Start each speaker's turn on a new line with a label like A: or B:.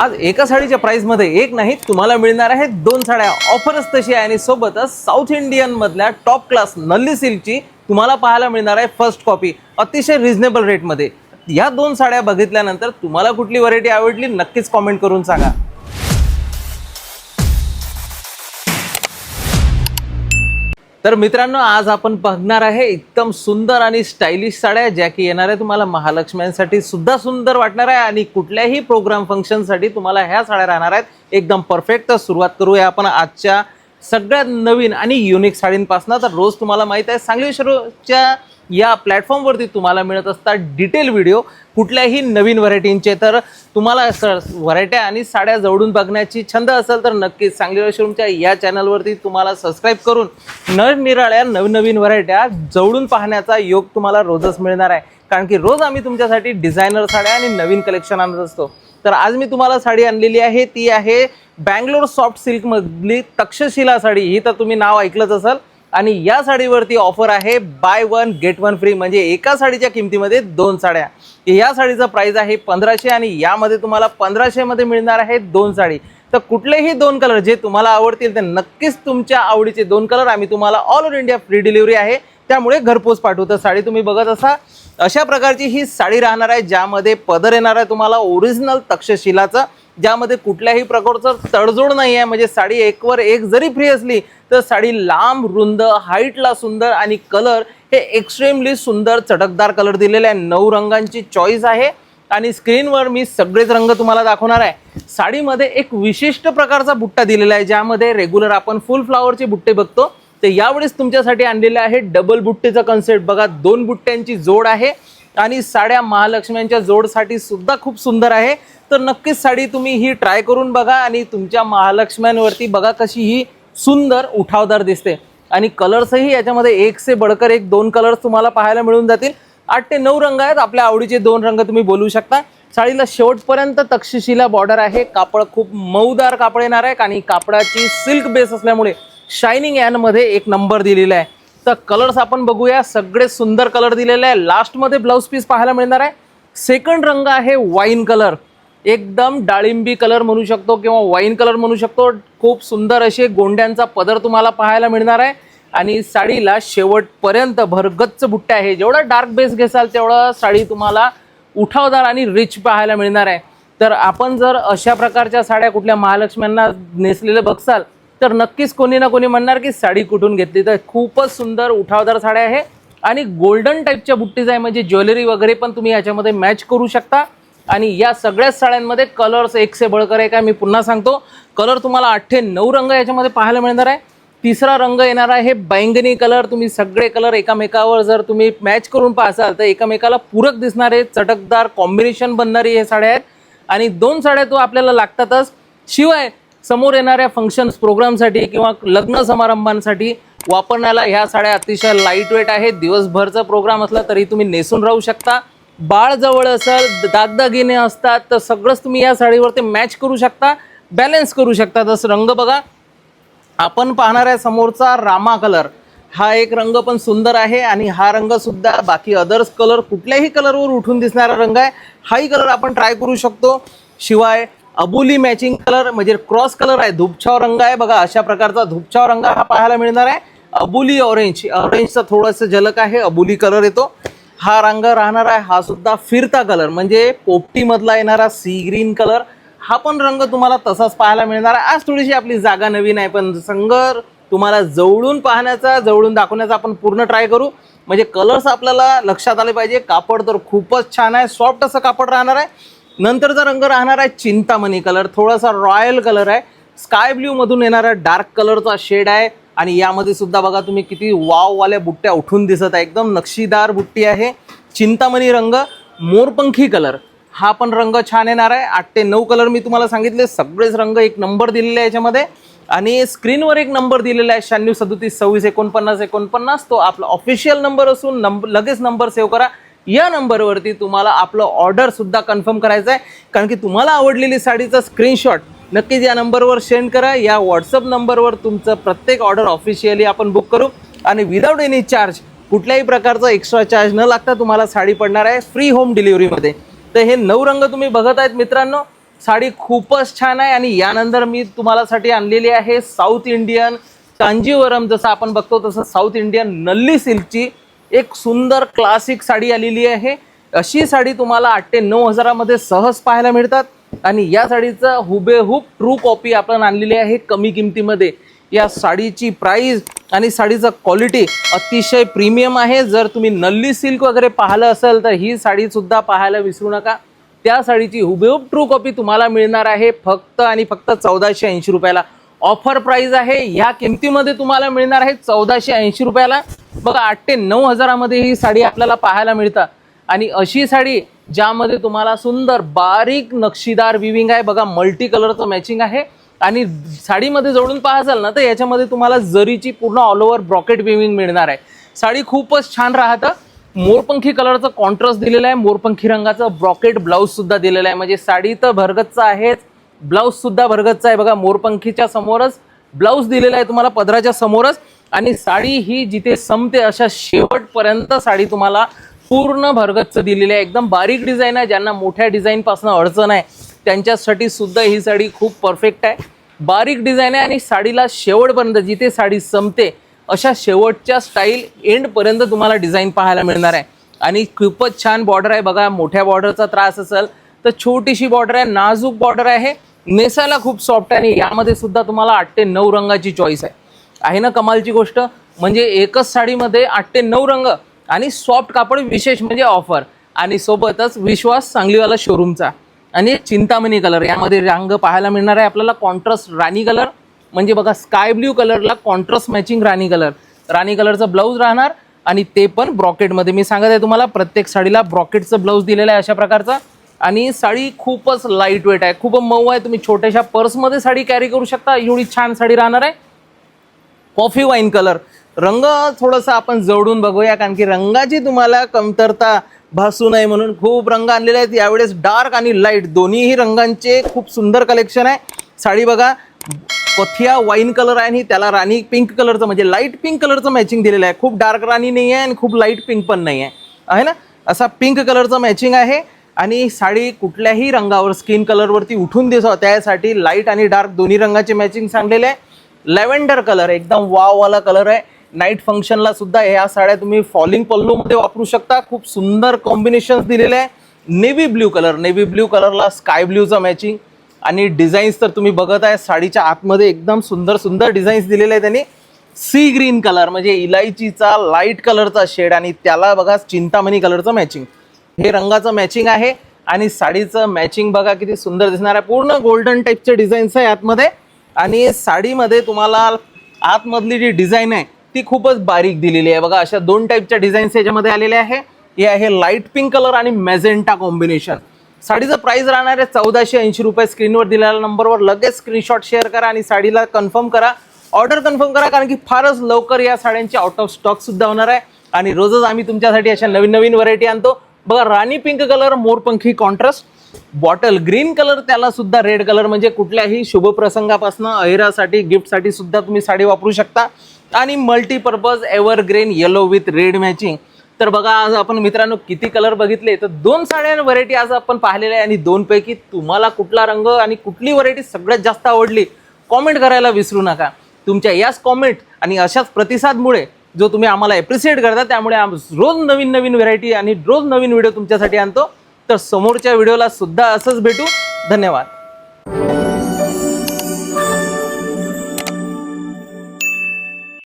A: आज एका साडीच्या प्राइस मध्ये एक नाही तुम्हाला मिळणार आहे दोन साड्या। ऑफरच तशी आहे आणि सोबतच साऊथ इंडियन मधल्या टॉप क्लास नल्ली सिल्कची तुम्हाला पाहायला मिळणार आहे फर्स्ट कॉपी अतिशय रिझनेबल रेट मध्ये। या दोन साड्या बघितल्यानंतर तुम्हाला कुठली व्हरायटी आवडली नक्कीच कमेंट करून सांगा। तर मित्रांनो आज आपण बघणार आहे एकदम सुंदर आणि स्टाइलिश साड्या ज्या की येणार आहे तुम्हाला महालक्ष्म्यांसाठी सुद्धा सुंदर वाटणार आहे आणि कुठल्याही प्रोग्राम फंक्शन साठी तुम्हाला ह्या साड्या राहणार आहेत एकदम परफेक्ट। तर सुरुवात करूया आपण आजच्या सगळ्यात नवीन आणि युनिक साडींपासून। तर रोज तुम्हाला माहित आहे सांगली शहराच्या या प्लॅटफॉर्म वरती तुम्हाला मिळत असतात डिटेल व्हिडिओ कुठल्याही नवीन व्हरायटींचे। तर तुम्हाला व्हरायट्या आणि साड्या जवळून बघण्याची छंद असेल तर नक्कीच सांगली शहराच्या या चॅनल वरती तुम्हाला सबस्क्राइब करून निरनिराळ्या नवीन व्हरायट्या जवळून पाहण्याचा योग तुम्हाला रोजच मिळणार आहे। कारण की रोज आम्ही तुमच्यासाठी डिझायनर साड्या आणि नवीन कलेक्शन आणत असतो। तर आज मी तुम्हाला साडी आणलेली आहे ती आहे बँगलोर सॉफ्ट सिल्क मधली तक्षशिला साडी। ही तर तुम्ही नाव ऐकलंच असेल आणि या साडीवरती ऑफर आहे by one get one free म्हणजे एका साडीच्या किमतीमध्ये दोन साड्या। या साडीचा प्राइस आहे 1500 आणि यामध्ये तुम्हाला 1500 मध्ये मिळणार आहे दोन साडी। तर कुठलेही दोन कलर जे तुम्हाला आवडतील ते नक्कीच तुमच्या आवडीचे दोन कलर आम्ही तुम्हाला all over India free delivery आहे त्यामुळे घरपोच पाठवतो। साडी तुम्ही बघत असा अशा प्रकारची ही साडी राहणार आहे ज्यामध्ये पदर येणार आहे तुम्हाला ओरिजिनल तक्षशिलाचा ज्यामध्ये कुठल्याही प्रकारचं तडजोड नाही आहे। म्हणजे साडी एकवर एक जरी फ्री असली तर साडी लांब रुंद हाईटला सुंदर आणि कलर हे एक्स्ट्रीमली सुंदर चटकदार कलर दिलेले आहे। 9 रंगांची चॉईस आहे आणि स्क्रीनवर मी सगळेच रंग तुम्हाला दाखवणार आहे। साडीमध्ये एक विशिष्ट प्रकारचा बुट्टा दिलेला आहे ज्यामध्ये रेग्युलर आपण फुल फ्लावरचे बुट्टे बघतो तर यावेळेस तुमच्यासाठी आणलेले आहे डबल बुट्टेचा कन्सेप्ट। बघा दोन बुट्ट्यांची जोड आहे आणि साड्या महालक्ष्म्यांच्या जोडसाठी सुद्धा खूप सुंदर आहे। तर नक्कीच साडी तुम्ही ही ट्राय करून बघा आणि तुमच्या महालक्ष्म्यांवरती बघा कशी ही सुंदर उठावदार दिसते आणि कलर्सही याच्यामध्ये एक से बडकर एक दोन कलर्स तुम्हाला पाहायला मिळून जातील। 8 ते 9 रंग आहेत आपल्या आवडीचे दोन रंग तुम्ही बोलू शकता। साडीला शेवटपर्यंत तक्षशिला बॉर्डर आहे। कापड खूप मऊदार कापड येणार आहे आणि कापडाची सिल्क बेस असल्यामुळे शायनिंग यामध्ये एक नंबर दिलेला आहे। तर कलर्स आपण बघूया सगळे सुंदर कलर दिलेले आहे। लास्ट मध्ये ब्लाउज पीस पाहायला मिळणार आहे। सेकंड रंग आहे वाईन कलर एकदम डाळिंबी कलर म्हणू शकतो किंवा वाईन कलर म्हणू शकतो। खूप सुंदर असे गोंड्यांचा पदर तुम्हाला पाहायला मिळणार आहे आणि साडीला शेवटपर्यंत भरगच्च बुट्टे आहे। जेवढा डार्क बेस घेसाल तेवढा साडी तुम्हाला उठावदार आणि रिच पाहायला मिळणार आहे। तर आपण जर अशा प्रकारच्या साड्या कुठल्या महालक्ष्म्यांना नेसलेले बघसाल तर नक्कीच कोणी ना कोणी म्हणणार की साडी कुठून घेतली। तर खूपच सुंदर उठावदार साड्या आहे आणि गोल्डन टाईपच्या बुट्टीज आहे म्हणजे ज्वेलरी वगैरे पण तुम्ही याच्यामध्ये मॅच करू शकता। आणि या सगळ्याच साड्यांमध्ये कलर्स एक से बळकर आहे मी पुन्हा सांगतो कलर तुम्हाला 8 ते 9 रंग याच्यामध्ये पाहायला मिळणार आहे। तिसरा रंग येणार आहे बैंगनी कलर। तुम्ही सगळे कलर एकामेकावर जर तुम्ही मॅच करून पाहसाल तर एकमेकाला पूरक दिसणारे चटकदार कॉम्बिनेशन बनणारी हे साड्या आहेत आणि दोन साड्या तो आपल्याला लागतातच। शिवाय समोर येणाऱ्या फंक्शन्स प्रोग्रामसाठी किंवा लग्न समारंभांसाठी वापरण्याला ह्या साड्या अतिशय लाईट वेट आहेत। दिवसभरचा प्रोग्राम असला तरी तुम्ही नेसून राहू शकता। बाळ जवळ असेल दागदागिने असतात तर सगळंच तुम्ही या साडीवरती मॅच करू शकता बॅलन्स करू शकता। तसं रंग बघा आपण पाहणार आहे समोरचा रामा कलर हा एक रंग पण सुंदर आहे आणि हा रंग सुद्धा बाकी अदर्स कलर कुठल्याही कलरवर उठून दिसणारा रंग आहे। हाही कलर आपण ट्राय करू शकतो। शिवाय अबोली मॅचिंग कलर म्हणजे क्रॉस कलर आहे धुपछाव रंग आहे। बघा अशा प्रकारचा धुपछाव रंग हा पाहायला मिळणार आहे। अबोली ऑरेंजचा थोडासा झलक आहे अबोली कलर येतो। हा रंग राहणार आहे हा सुद्धा फिरता कलर म्हणजे पोपटी मधला येणारा सी ग्रीन कलर हा पण रंग तुम्हाला तसाच पाहायला मिळणार आहे। आज थोडीशी आपली जागा नवीन आहे पण संगर तुम्हाला जवळून पाहण्याचा जवळून दाखवण्याचा आपण पूर्ण ट्राय करू म्हणजे कलर्स आपल्याला लक्षात आले पाहिजे। कापड तर खूपच छान आहे सॉफ्ट असं कापड राहणार आहे। नंतरचा रंग राहणार आहे चिंतामणी कलर थोडासा रॉयल कलर आहे। स्काय ब्ल्यू मधून येणारा डार्क कलरचा शेड आहे आणि यामध्ये सुद्धा बघा तुम्ही किती वाव वाल्या बुट्ट्या उठून दिसत आहे एकदम नक्षीदार बुट्टी आहे। चिंतामणी रंग मोरपंखी कलर हा पण रंग छान येणार आहे। 8 ते 9 कलर मी तुम्हाला सांगितले सगळेच रंग एक नंबर दिलेले आहे याच्यामध्ये आणि स्क्रीनवर एक नंबर दिलेला आहे 96 37 26 49 49 तो आपला ऑफिशियल नंबर असून लगेच नंबर सेव्ह करा। या नंबरवरती तुम्हाला आपलं ऑर्डर सुद्धा कन्फर्म करायचं आहे कारण की तुम्हाला आवडलेली साडीचा स्क्रीनशॉट नक्कीच या नंबरवर सेंड करा। या व्हॉट्सअप नंबरवर तुमचं प्रत्येक ऑर्डर ऑफिशियली आपण बुक करू आणि विदाउट एनी चार्ज कुठल्याही प्रकारचा एक्स्ट्रा चार्ज न लागता तुम्हाला साडी पडणार आहे फ्री होम डिलिव्हरीमध्ये। तर हे 9 रंग तुम्ही बघत आहेत मित्रांनो साडी खूपच छान आहे. आणि यानंतर मी तुम्हाला साठी आणलेली आहे साऊथ इंडियन कांजीवरम, जसं आपण बघतो तसं साऊथ इंडियन नल्ली सिल्कची एक सुंदर क्लासिक साडी आलेली आहे. अशी साडी तुम्हाला 8 ते 9 हजारामध्ये सहज पाहायला मिळतात. आणि या साडीचं हुबेहूब ट्रू कॉपी आपण आणलेली आहे कमी किमतीमध्ये. या साडीची प्राइस आणि साडीचं क्वालिटी अतिशय प्रीमियम आहे. जर तुम्ही नल्ली सिल्क वगैरे पाहिलं असेल तर ही साडी सुद्धा पाहायला विसरू नका. त्या साडीची हुबेहूब ट्रू कॉपी तुम्हाला मिळणार आहे फक्त आणि फक्त 1480 रुपयाला. ऑफर प्राइस आहे. या किमतीमध्ये तुम्हाला मिळणार आहे 1480 रुपयाला. बघा 8 ते 9 हजारामध्ये ही साडी आपल्याला पाहायला मिळतात. आणि अशी साडी ज्यामध्ये तुम्हाला सुंदर बारीक नक्षीदार विविंग आहे. बघा मल्टी कलरचं मॅचिंग आहे. आणि साडीमध्ये जोडून पाहाल ना तर याच्यामध्ये तुम्हाला जरीची पूर्ण ऑल ओव्हर ब्रॉकेट विविंग मिळणार आहे. साडी खूपच छान राहतं. मोरपंखी कलरचं कॉन्ट्रास्ट दिलेलं आहे. मोरपंखी रंगाचं ब्रॉकेट ब्लाऊज सुद्धा दिलेलं आहे. म्हणजे साडी तर भरगतचं आहेच, ब्लाऊज सुद्धा भरगतचं आहे. बघा मोरपंखीच्या समोरच ब्लाऊज दिलेला आहे तुम्हाला पदराच्या समोरच. आणि साडी ही जिथे संपते अशा शेवटपर्यंत साडी तुम्हाला पूर्ण भरगतचं दिलेली आहे. एकदम बारीक डिझाईन आहे. ज्यांना मोठ्या डिझाईनपासून अडचण आहे त्यांच्यासाठी सुद्धा ही साडी खूप परफेक्ट आहे. बारीक डिझाईन आहे आणि साडीला शेवटपर्यंत जिथे साडी संपते अशा शेवटच्या स्टाईल एंडपर्यंत तुम्हाला डिझाईन पाहायला मिळणार आहे. आणि खूपच छान बॉर्डर आहे. बघा मोठ्या बॉर्डरचा त्रास असेल तर छोटीशी बॉर्डर आहे, नाजूक बॉर्डर आहे, नेसायला खूप सॉफ्ट आहे. आणि यामध्ये सुद्धा तुम्हाला 8 ते 9 रंगाची चॉईस आहे ना कमालची गोष्ट. म्हणजे एकच साडीमध्ये 8 ते 9 रंग आणि सॉफ्ट कापड, विशेष म्हणजे ऑफर. आणि सोबतच विश्वास सांगलीवाला शोरूमचा. आणि चिंतामणी कलर यामध्ये रंग पाहायला मिळणार आहे आपल्याला. कॉन्ट्रास्ट राणी कलर, म्हणजे बघा स्काय ब्ल्यू कलरला कॉन्ट्रास्ट मॅचिंग राणी कलर. राणी कलरचं ब्लाऊज राहणार आणि ते पण ब्रॉकेटमध्ये. मी सांगत आहे तुम्हाला प्रत्येक साडीला ब्रॉकेटचं ब्लाऊज दिलेलं आहे अशा प्रकारचा. आणि साडी खूपच लाईट वेट आहे, खूप मऊ आहे. तुम्ही छोट्याशा पर्समध्ये साडी कॅरी करू शकता, एवढी छान साडी राहणार आहे. कॉफी वाईन कलर रंग थोडंसं आपण जवळून बघूया, कारण की रंगाची तुम्हाला कमतरता भासू नये म्हणून खूप रंग आणलेले आहेत यावेळेस. डार्क आणि लाईट दोन्हीही रंगांचे खूप सुंदर कलेक्शन आहे. साडी बघा कथिया वाईन कलर आहे आणि त्याला राणी पिंक कलरचं म्हणजे लाईट पिंक कलरचं मॅचिंग दिलेलं आहे. खूप डार्क राणी नाही आहे आणि खूप लाईट पिंक पण नाही आहे ना, असा पिंक कलरचं मॅचिंग आहे. आणि साडी कुठल्याही रंगावर स्किन कलरवरती उठून दिसावं त्यासाठी लाईट आणि डार्क दोन्ही रंगाचे मॅचिंग सांगलेले आहे. लॅव्हेंडर कलर एकदम वाववाला कलर आहे. नाईट फंक्शनला सुद्धा ह्या साड्या तुम्ही फॉलिंग पल्लूमध्ये वापरू शकता. खूप सुंदर कॉम्बिनेशन्स दिलेले आहे. Navy blue colour, navy blue कलरला स्काय ब्ल्यूचं मॅचिंग. आणि डिझाईन्स तर तुम्ही बघत आहे साडीच्या आतमध्ये एकदम सुंदर सुंदर डिझाईन्स दिलेले आहेत त्यांनी. सी ग्रीन कलर म्हणजे इलायचीचा लाईट कलरचा शेड आणि त्याला बघा चिंतामणी कलरचं मॅचिंग. हे रंगाचं मॅचिंग आहे. आणि साडीचं मॅचिंग बघा किती सुंदर दिसणार आहे. पूर्ण गोल्डन टाईपचे डिझाईन्स आहे आतमध्ये. आणि साडीमध्ये तुम्हाला आतमधली जी डिझाईन आहे ती खूपच बारीक दिलेली आहे. बघा अशा 2 टाईपच्या डिझाईन्स याच्यामध्ये आलेले आहे. हे आहे लाईट पिंक कलर आणि मॅजेंटा कॉम्बिनेशन. साडीचं प्राइस राहणार आहे 1480 रुपये. स्क्रीनवर दिलेल्या नंबरवर लगेच स्क्रीनशॉट शेअर करा आणि साडीला कन्फर्म करा, ऑर्डर कन्फर्म करा, कारण की फारच लवकर या साड्यांची आउट ऑफ स्टॉक सुद्धा होणार आहे. आणि रोजच आम्ही तुमच्यासाठी अशा नवीन नवीन व्हरायटी आणतो. बघा राणी पिंक कलर, मोरपंखी कॉन्ट्रास्ट, बॉटल ग्रीन कलर, त्याला सुद्धा रेड कलर. म्हणजे कुठल्याही शुभप्रसंगापासून अहिरासाठी गिफ्टसाठी सुद्धा तुम्ही साडी वापरू शकता. आणि multipurpose evergreen yellow with red matching. तर बघा आज आपण मित्रांनो किती कलर बघितले. तर 2 साड्या व्हरायटी आज आपण पाहिलेल्या आहे. आणि 2 पैकी तुम्हाला कुठला रंग आणि कुठली व्हरायटी सगळ्यात जास्त आवडली कॉमेंट करायला विसरू नका. तुमच्या याच कॉमेंट आणि अशाच प्रतिसादमुळे जो तुम्ही आम्हाला एप्रिशिएट करता त्यामुळे रोज नवीन नवीन व्हरायटी आणि रोज नवीन व्हिडिओ तुमच्यासाठी आणतो. तर समोरच्या व्हिडिओला सुद्धा असंच भेटू. धन्यवाद.